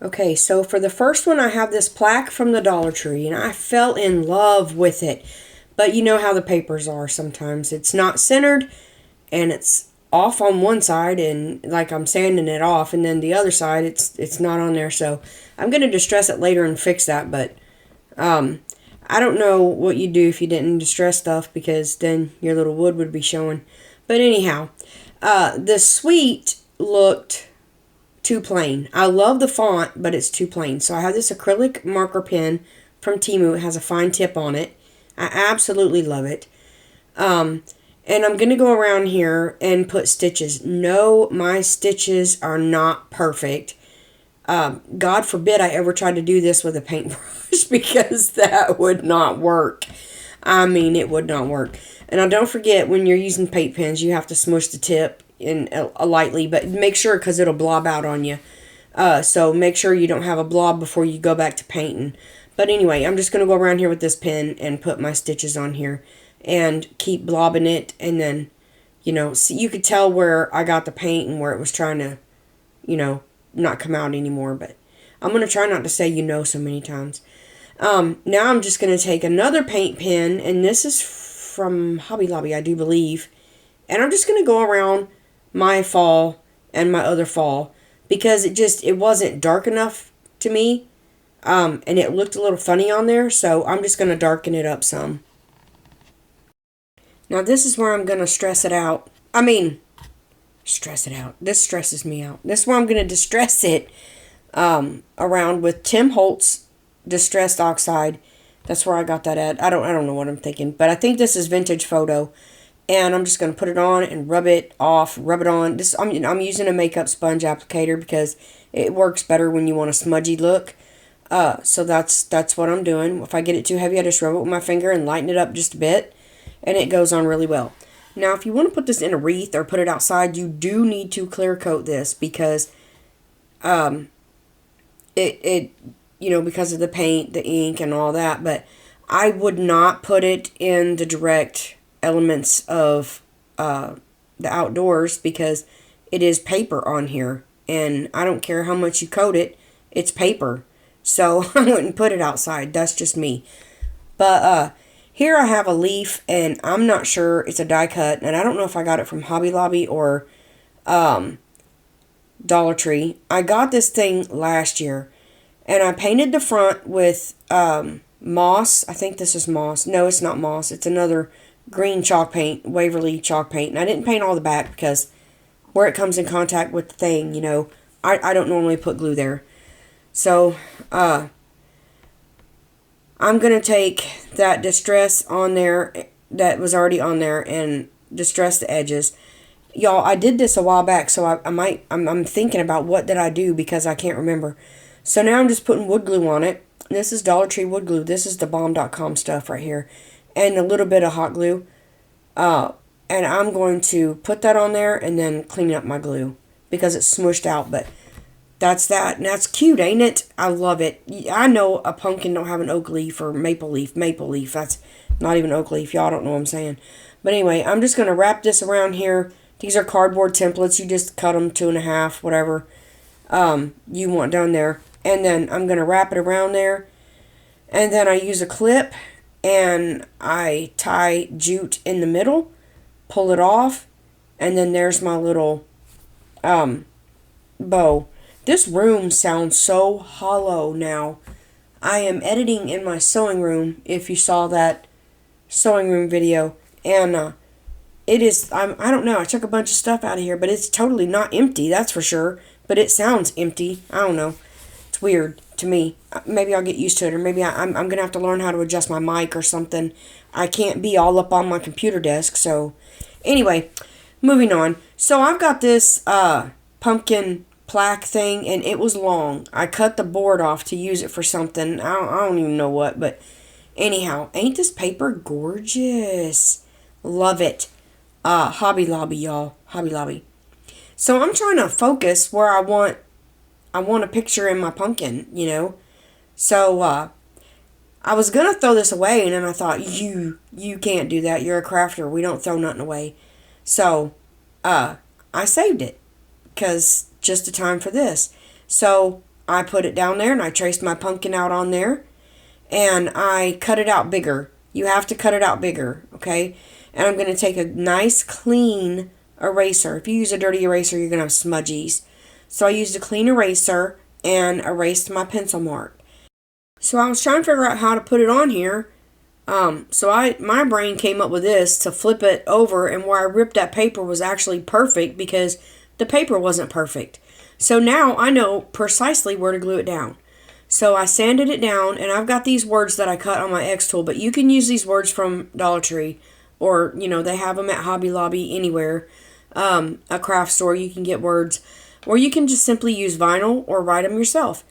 Okay, so for the first one, I have this plaque from the Dollar Tree, and I fell in love with it. But you know how the papers are sometimes. It's not centered, and it's off on one side, and like I'm sanding it off, and then the other side, it's not on there. So I'm gonna distress it later and fix that. But I don't know what you'd do if you didn't distress stuff because then your little wood would be showing. But anyhow, the suite looked too plain. I love the font, but it's too plain. So I have this acrylic marker pen from Temu. It has a fine tip on it. I absolutely love it. And I'm going to go around here and put stitches. No, my stitches are not perfect. God forbid I ever tried to do this with a paintbrush because that would not work. I mean, it would not work. And now don't forget, when you're using paint pens, you have to smush the tip in lightly, but make sure because it'll blob out on you. So make sure you don't have a blob before you go back to painting. But anyway, I'm just going to go around here with this pen and put my stitches on here and keep blobbing it. And then, see, you could tell where I got the paint and where it was trying to, not come out anymore. But I'm going to try not to say so many times. Now I'm just going to take another paint pen, and this is from Hobby Lobby, I do believe. And I'm just going to go around my fall and my other fall because it wasn't dark enough to me. And it looked a little funny on there, so I'm just going to darken it up some. Now this is where I'm going to stress it out. Stress it out. This stresses me out. This is where I'm going to distress it around with Tim Holtz Distressed Oxide. That's where I got that at. I don't know what I'm thinking, but I think this is Vintage Photo. And I'm just going to put it on and rub it off, rub it on. I'm using a makeup sponge applicator because it works better when you want a smudgy look. So that's what I'm doing. If I get it too heavy, I just rub it with my finger and lighten it up just a bit. And it goes on really well. Now, if you want to put this in a wreath or put it outside, you do need to clear coat this because because of the paint, the ink, and all that. But I would not put it in the direct elements of the outdoors because it is paper on here. And I don't care how much you coat it, it's paper. So I wouldn't put it outside. That's just me. But here I have a leaf, and I'm not sure. It's a die cut, and I don't know if I got it from Hobby Lobby or Dollar Tree. I got this thing last year, and I painted the front with moss. I think this is moss. No, it's not moss. It's another green chalk paint, Waverly chalk paint. And I didn't paint all the back because where it comes in contact with the thing, I don't normally put glue there. So, I'm going to take that distress on there that was already on there and distress the edges. Y'all, I did this a while back, so I'm thinking about what did I do because I can't remember. So now I'm just putting wood glue on it. This is Dollar Tree wood glue. This is the bomb.com stuff right here. And a little bit of hot glue. And I'm going to put that on there and then clean up my glue because it's smushed out, but that's that. And that's cute, ain't it? I love it. I know a pumpkin don't have an oak leaf or maple leaf. Maple leaf. That's not even oak leaf. Y'all don't know what I'm saying. But anyway, I'm just going to wrap this around here. These are cardboard templates. You just cut them 2.5, whatever you want down there. And then I'm going to wrap it around there. And then I use a clip and I tie jute in the middle. Pull it off. And then there's my little bow. This room sounds so hollow now. I am editing in my sewing room, if you saw that sewing room video. And it is, I don't know, I took a bunch of stuff out of here, but it's totally not empty, that's for sure. But it sounds empty. I don't know. It's weird to me. Maybe I'll get used to it, or maybe I'm going to have to learn how to adjust my mic or something. I can't be all up on my computer desk, so anyway, moving on. So I've got this pumpkin plaque thing, and it was long. I cut the board off to use it for something. I don't even know what, but anyhow, ain't this paper gorgeous? Love it. Hobby Lobby, y'all. Hobby Lobby. So I'm trying to focus where I want a picture in my pumpkin, So I was gonna throw this away, and then I thought, you can't do that. You're a crafter. We don't throw nothing away. So I saved it because just the time for this. So I put it down there and I traced my pumpkin out on there and I cut it out bigger. You have to cut it out bigger, okay? And I'm going to take a nice clean eraser. If you use a dirty eraser, you're going to have smudgies. So I used a clean eraser and erased my pencil mark. So I was trying to figure out how to put it on here. My brain came up with this to flip it over, and where I ripped that paper was actually perfect because the paper wasn't perfect. So now I know precisely where to glue it down. So I sanded it down, and I've got these words that I cut on my X tool, but you can use these words from Dollar Tree, or, they have them at Hobby Lobby, anywhere, a craft store, you can get words, or you can just simply use vinyl or write them yourself.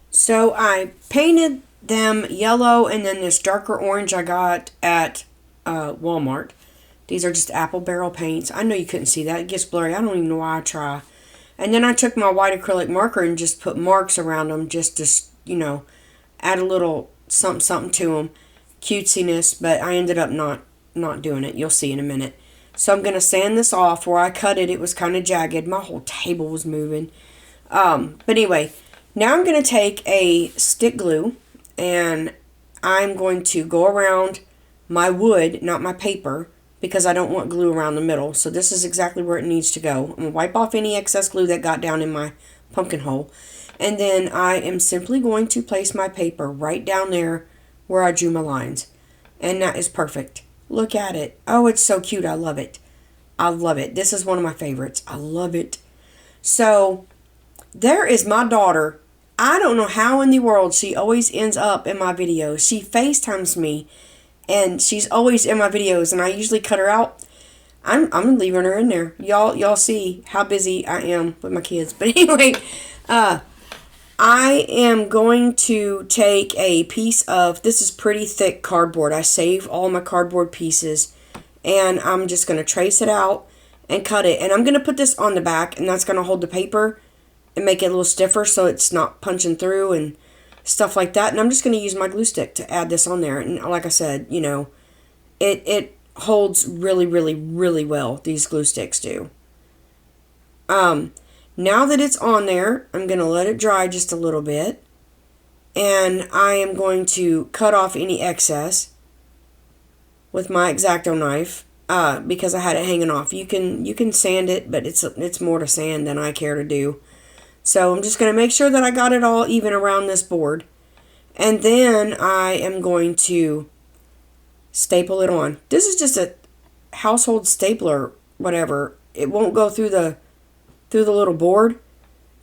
So I painted them yellow, and then this darker orange I got at Walmart. These are just apple barrel paints. I know you couldn't see that. It gets blurry. I don't even know why I try. And then I took my white acrylic marker and just put marks around them just to, add a little something to them. Cutesiness, but I ended up not doing it. You'll see in a minute. So I'm going to sand this off. Where I cut it, it was kind of jagged. My whole table was moving. But anyway, now I'm going to take a stick glue and I'm going to go around my wood, not my paper, because I don't want glue around the middle. So this is exactly where it needs to go. I'm going to wipe off any excess glue that got down in my pumpkin hole. And then I am simply going to place my paper right down there where I drew my lines. And that is perfect. Look at it. Oh, it's so cute. I love it. I love it. This is one of my favorites. I love it. So there is my daughter. I don't know how in the world she always ends up in my videos. She FaceTimes me and she's always in my videos, and I usually cut her out. I'm leaving her in there. Y'all see how busy I am with my kids. But anyway, I am going to take a piece of, this is pretty thick cardboard. I save all my cardboard pieces, and I'm just going to trace it out and cut it. And I'm going to put this on the back, and that's going to hold the paper and make it a little stiffer so it's not punching through and stuff like that. And I'm just going to use my glue stick to add this on there. And like I said, it holds really, really, really well. These glue sticks do. Now that it's on there, I'm going to let it dry just a little bit. And I am going to cut off any excess with my X-Acto knife because I had it hanging off. You can sand it, but it's more to sand than I care to do. So I'm just going to make sure that I got it all even around this board. And then I am going to staple it on. This is just a household stapler, whatever. It won't go through the little board,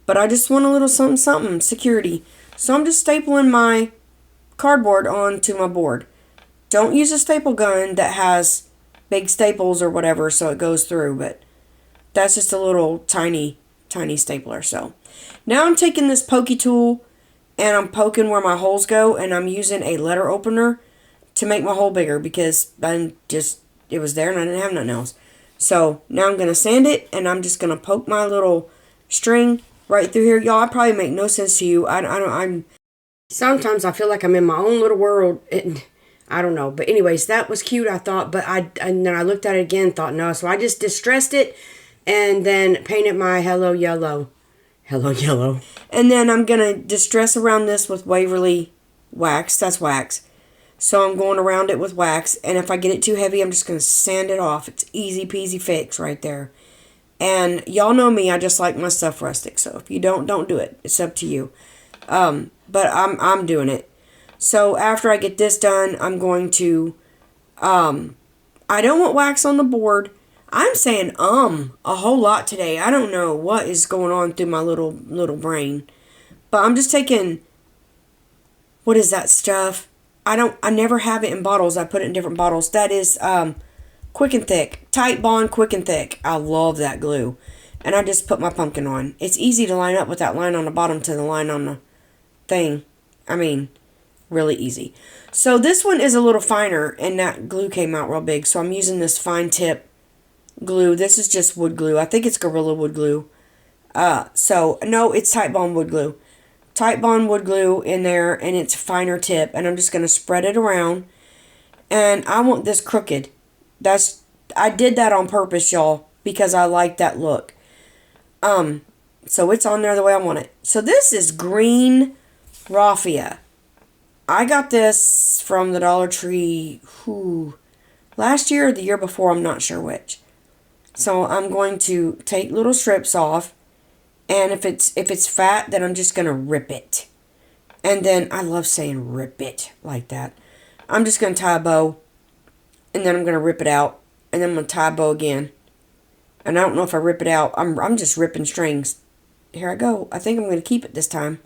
but I just want a little something security. So I'm just stapling my cardboard onto my board. Don't use a staple gun that has big staples or whatever so it goes through, but that's just a little tiny stapler. So now I'm taking this pokey tool and I'm poking where my holes go, and I'm using a letter opener to make my hole bigger because it was there and I didn't have nothing else. So now I'm going to sand it, and I'm just going to poke my little string right through here. Y'all, I probably make no sense to you. Sometimes I feel like I'm in my own little world, and I don't know. But anyways, that was cute, I thought, but and then I looked at it again, thought no. So I just distressed it and then painted my Hello Yellow. And then I'm going to distress around this with Waverly wax. That's wax. So I'm going around it with wax, and if I get it too heavy, I'm just going to sand it off. It's easy peasy fix right there. And y'all know me, I just like my stuff rustic. So if you don't do it. It's up to you. But I'm doing it. So after I get this done, I'm going to, I don't want wax on the board. I'm saying a whole lot today. I don't know what is going on through my little brain. But I'm just taking, what is that stuff? I never have it in bottles. I put it in different bottles. That is Quick and Thick. Tight Bond Quick and Thick. I love that glue. And I just put my pumpkin on. It's easy to line up with that line on the bottom to the line on the thing. I mean, really easy. So this one is a little finer, and that glue came out real big. So I'm using this fine tip glue. This is just wood glue. I think it's Gorilla Wood glue. So, no, it's Tight Bond Wood glue. Tight Bond Wood glue in there, and it's a finer tip. And I'm just going to spread it around. And I want this crooked. I did that on purpose, y'all, because I like that look. So it's on there the way I want it. So this is green raffia. I got this from the Dollar Tree last year or the year before, I'm not sure which. So I'm going to take little strips off, and if it's fat, then I'm just going to rip it. And then, I love saying rip it like that. I'm just going to tie a bow, and then I'm going to rip it out, and then I'm going to tie a bow again. And I don't know if I rip it out. I'm just ripping strings. Here I go. I think I'm going to keep it this time.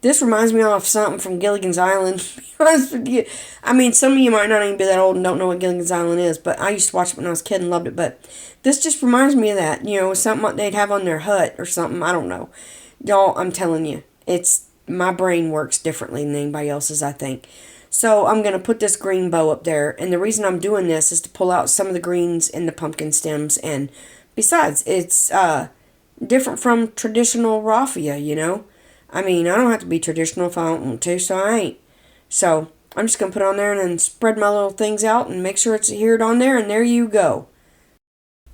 This reminds me of something from Gilligan's Island. To be honest with you. I mean, some of you might not even be that old and don't know what Gilligan's Island is, but I used to watch it when I was a kid and loved it. But this just reminds me of that. You know, something they'd have on their hut or something. I don't know. Y'all, I'm telling you, my brain works differently than anybody else's, I think. So I'm going to put this green bow up there. And the reason I'm doing this is to pull out some of the greens in the pumpkin stems. And besides, it's different from traditional raffia, you know. I mean, I don't have to be traditional if I don't want to, so I ain't. So, I'm just going to put it on there and then spread my little things out and make sure it's adhered on there, and there you go.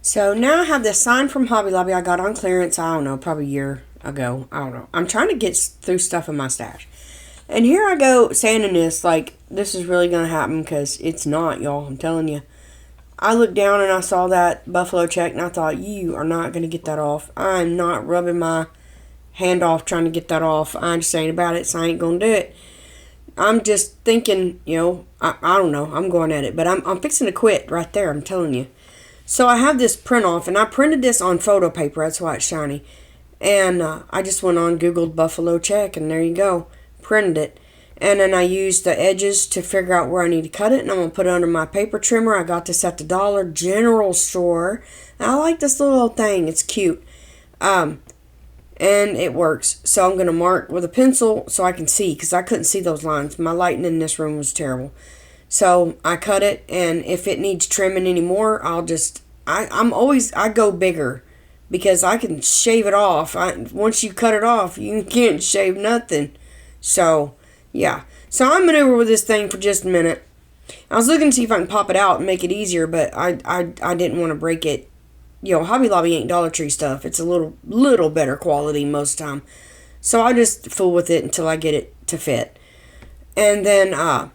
So, now I have this sign from Hobby Lobby I got on clearance, I don't know, probably a year ago. I don't know. I'm trying to get through stuff in my stash. And here I go saying this like this is really going to happen, because it's not, y'all. I'm telling you. I looked down and I saw that buffalo check, and I thought, you are not going to get that off. I'm not rubbing my hand off trying to get that off. I just ain't about it, so I ain't gonna do it. I'm just thinking, you know, I don't know, I'm going at it, but I'm fixing to quit right there, I'm telling you. So I have this print off, and I printed this on photo paper, that's why it's shiny. And I just went on, Googled buffalo check, and there you go, printed it. And then I used the edges to figure out where I need to cut it, and I'm gonna put it under my paper trimmer. I got this at the Dollar General store. I like this little thing, it's cute. And it works. So I'm going to mark with a pencil so I can see, because I couldn't see those lines. My lighting in this room was terrible. So I cut it, and if it needs trimming anymore, I'll just, I go bigger, because I can shave it off. Once you cut it off, you can't shave nothing. So, yeah. So I'm maneuver with this thing for just a minute. I was looking to see if I can pop it out and make it easier, but I didn't want to break it. You know, Hobby Lobby ain't Dollar Tree stuff. It's a little better quality most of the time. So I just fool with it until I get it to fit. And then, I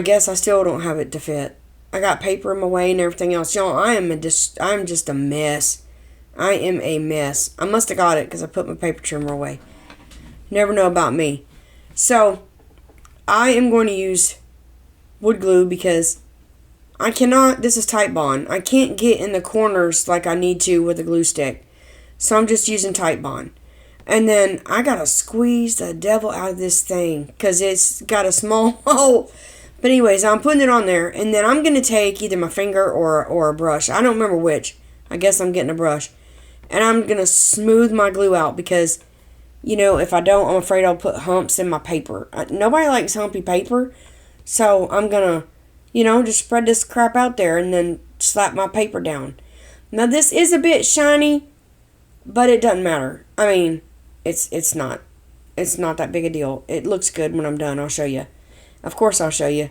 guess I still don't have it to fit. I got paper in my way and everything else. Y'all, I'm just a mess. I am a mess. I must have got it because I put my paper trimmer away. Never know about me. So, I am going to use wood glue because I cannot, this is Titebond. I can't get in the corners like I need to with a glue stick. So I'm just using Titebond. And then I gotta squeeze the devil out of this thing, because it's got a small hole. But anyways, I'm putting it on there. And then I'm going to take either my finger or a brush. I don't remember which. I guess I'm getting a brush. And I'm going to smooth my glue out, because, you know, if I don't, I'm afraid I'll put humps in my paper. Nobody likes humpy paper. So I'm going to, you know, just spread this crap out there and then slap my paper down. Now this is a bit shiny, but it doesn't matter. I mean, it's not that big a deal. It looks good when I'm done. I'll show you. Of course I'll show you.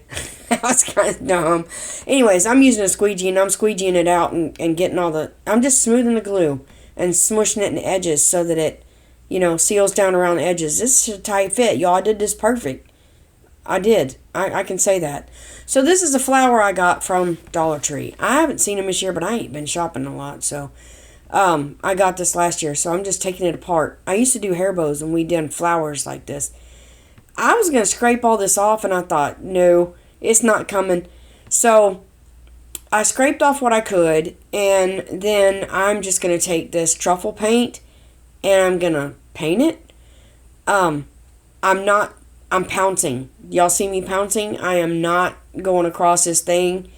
That's kind of dumb. Anyways, I'm using a squeegee, and I'm squeegeeing it out and getting I'm just smoothing the glue and smushing it in the edges so that it, you know, seals down around the edges. This is a tight fit. Y'all, I did this perfect. I did. I can say that. So this is a flower I got from Dollar Tree. I haven't seen them this year, but I ain't been shopping a lot. So I got this last year, so I'm just taking it apart. I used to do hair bows, and we did flowers like this. I was going to scrape all this off, and I thought, no, it's not coming. So I scraped off what I could, and then I'm just going to take this truffle paint, and I'm going to paint it. I'm pouncing. Y'all see me pouncing? I am not going across this thing.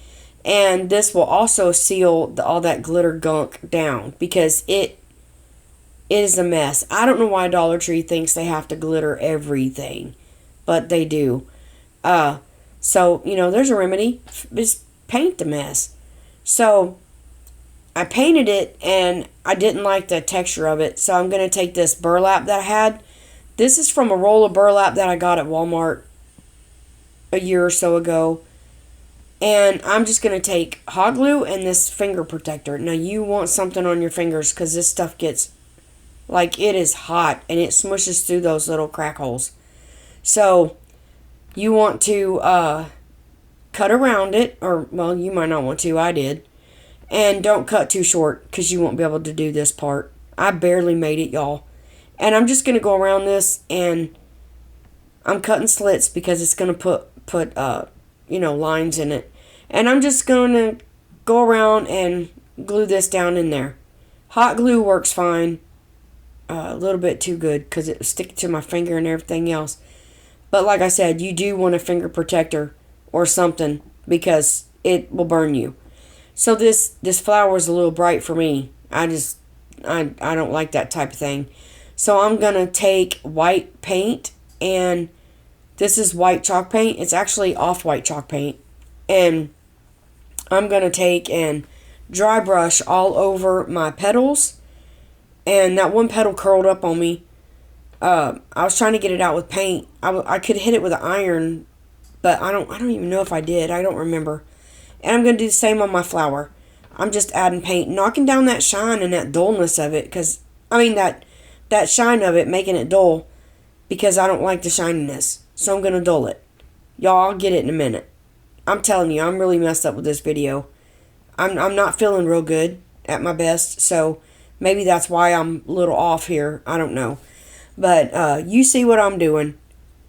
And this will also seal all that glitter gunk down, because it is a mess. I don't know why Dollar Tree thinks they have to glitter everything, but they do. So, you know, there's a remedy. Just paint the mess. So I painted it, and I didn't like the texture of it. So I'm going to take this burlap that I had. This is from a roll of burlap that I got at Walmart a year or so ago. And I'm just going to take hot glue and this finger protector. Now you want something on your fingers because this stuff gets, like, it is hot and it smushes through those little crack holes. So you want to cut around it, or, well, you might not want to. I did. And don't cut too short because you won't be able to do this part. I barely made it, y'all. And I'm just going to go around this, and I'm cutting slits because it's going to put lines in it. And I'm just going to go around and glue this down in there. Hot glue works fine. A little bit too good because it sticks to my finger and everything else. But like I said, you do want a finger protector or something because it will burn you. So this flower is a little bright for me. I don't like that type of thing. So I'm going to take white paint, and this is white chalk paint. It's actually off-white chalk paint. And I'm going to take and dry brush all over my petals. And that one petal curled up on me. I was trying to get it out with paint. I could hit it with an iron, but I don't even know if I did. I don't remember. And I'm going to do the same on my flower. I'm just adding paint, knocking down that shine and that dullness of it. Because, that shine of it, making it dull. Because I don't like the shininess. So I'm going to dull it. Y'all, I'll get it in a minute. I'm telling you, I'm really messed up with this video. I'm not feeling real good at my best. So maybe that's why I'm a little off here. I don't know. But you see what I'm doing.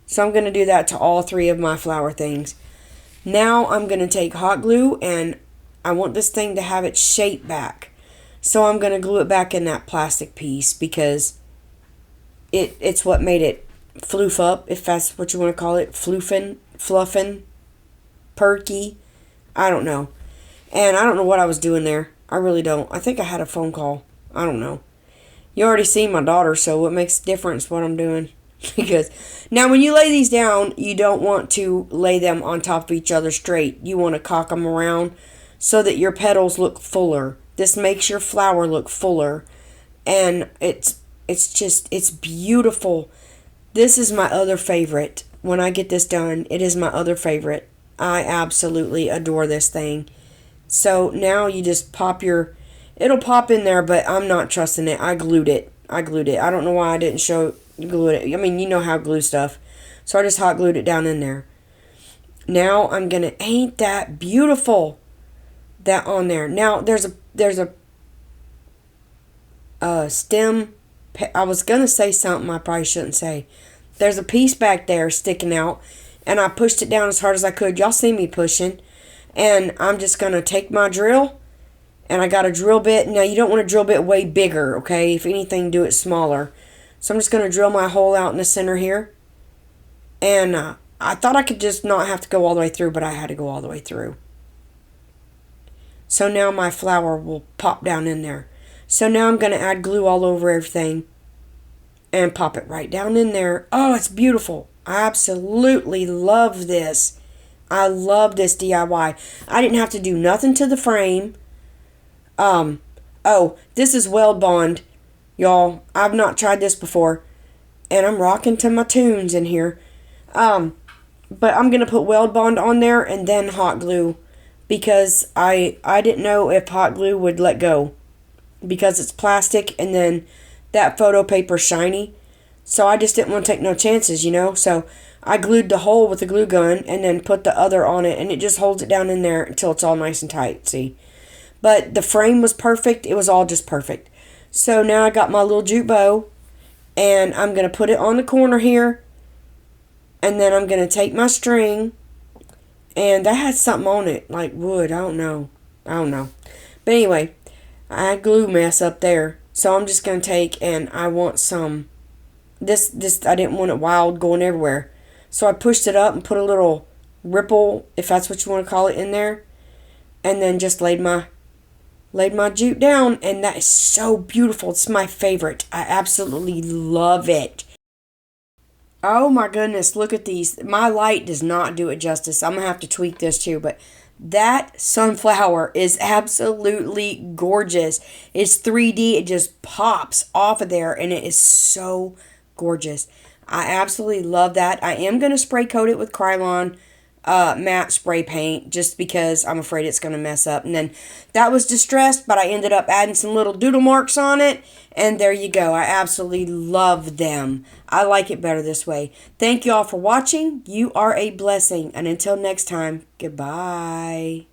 So I'm going to do that to all three of my flower things. Now I'm going to take hot glue, and I want this thing to have its shape back. So I'm going to glue it back in that plastic piece because it's what made it floof up, if that's what you want to call it. Fluffing, perky. I don't know. And I don't know what I was doing there. I really don't. I think I had a phone call. I don't know. You already seen my daughter, so what makes a difference what I'm doing? Because now when you lay these down, you don't want to lay them on top of each other straight. You want to cock them around so that your petals look fuller. This makes your flower look fuller. And it's beautiful. This is my other favorite. When I get this done, it is my other favorite. I absolutely adore this thing. So now you just it'll pop in there, but I'm not trusting it. I glued it. I don't know why I didn't glue it. I mean, you know how to glue stuff. So I just hot glued it down in there. Now I'm going to, ain't that beautiful, that on there. Now there's a stem. I was going to say something I probably shouldn't say. There's a piece back there sticking out, and I pushed it down as hard as I could. Y'all see me pushing. And I'm just going to take my drill, and I got a drill bit. Now you don't want a drill bit way bigger, okay? If anything, do it smaller. So I'm just going to drill my hole out in the center here. And I thought I could just not have to go all the way through, but I had to go all the way through. So now my flower will pop down in there. So now I'm going to add glue all over everything and pop it right down in there. Oh, it's beautiful. I absolutely love this. I love this DIY. I didn't have to do nothing to the frame. This is Weld Bond. Y'all, I've not tried this before, and I'm rocking to my tunes in here. But I'm going to put Weld Bond on there and then hot glue because I didn't know if hot glue would let go because it's plastic and then that photo paper's shiny. So I just didn't want to take no chances, So I glued the hole with the glue gun and then put the other on it, and it just holds it down in there until it's all nice and tight, see? But the frame was perfect. It was all just perfect. So now I got my little jute bow, and I'm going to put it on the corner here, and then I'm going to take my string, and that had something on it, like wood. I don't know. But anyway, I had glue mess up there, so I'm just going to take, and I want some, this I didn't want it wild going everywhere. So I pushed it up and put a little ripple, if that's what you want to call it, in there, and then just laid my jute down, and that is so beautiful. It's my favorite. I absolutely love it. Oh my goodness, look at these. My light does not do it justice. I'm going to have to tweak this too, but that sunflower is absolutely gorgeous. It's 3D. It just pops off of there, and it is so gorgeous. I absolutely love that. I am going to spray coat it with Krylon matte spray paint just because I'm afraid it's going to mess up. And then that was distressed, but I ended up adding some little doodle marks on it. And there you go. I absolutely love them. I like it better this way. Thank you all for watching. You are a blessing. And until next time, goodbye.